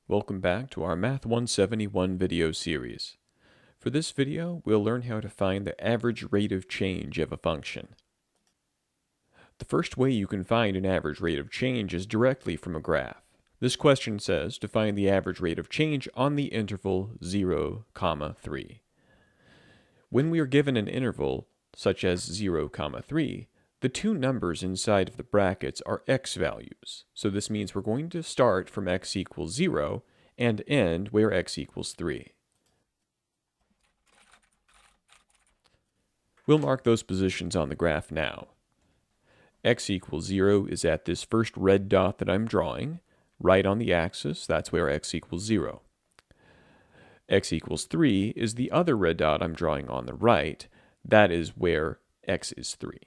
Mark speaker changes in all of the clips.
Speaker 1: Welcome back to our Math 171 video series. For this video, we'll learn how to find the average rate of change of a function. The first way you can find an average rate of change is directly from a graph. This question says to find the average rate of change on the interval 0, 3. When we are given an interval, such as 0, 3, the two numbers inside of the brackets are x values, so this means we're going to start from x equals 0 and end where x equals 3. We'll mark those positions on the graph now. X equals 0 is at this first red dot that I'm drawing, right on the axis, that's where x equals 0. X equals 3 is the other red dot I'm drawing on the right, that is where x is 3.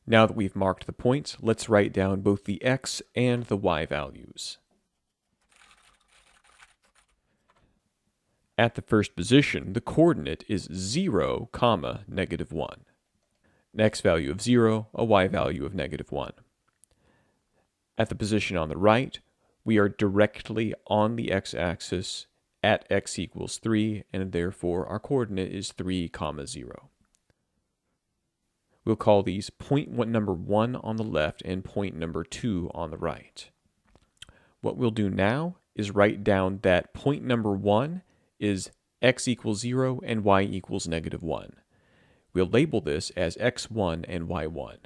Speaker 1: Now that we've marked the points, let's write down both the x and the y values. At the first position, the coordinate is 0, -1. An x value of 0, a y value of -1. At the position on the right, we are directly on the x-axis at x equals 3, and therefore our coordinate is 3, 0. We'll call these point number 1 on the left and point number 2 on the right. What we'll do now is write down that point number 1 is x equals 0 and y equals -1. We'll label this as x1 and y1.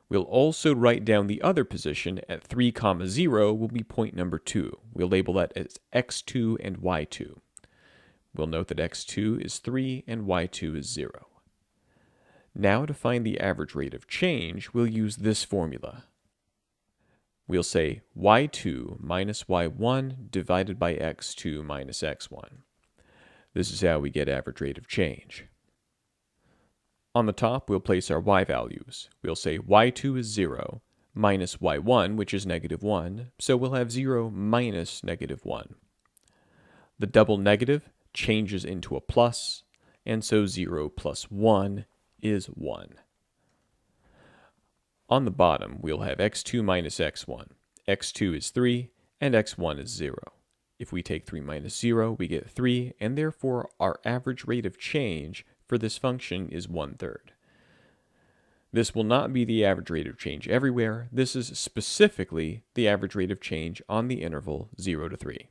Speaker 1: We'll also write down the other position at 3, 0 will be point number 2. We'll label that as x2 and y2. We'll note that x2 is 3 and y2 is 0. Now to find the average rate of change, we'll use this formula. We'll say y2 minus y1 divided by x2 minus x1. This is how we get average rate of change. On the top, we'll place our y values. We'll say y2 is 0 minus y1, which is -1, so we'll have 0 minus -1. The double negative changes into a plus, and so 0 plus 1 is 1. On the bottom, we'll have x2 minus x1. x2 is 3, and x1 is 0. If we take 3 minus 0, we get 3, and therefore our average rate of change for this function is 1/3. This will not be the average rate of change everywhere. This is specifically the average rate of change on the interval 0 to 3.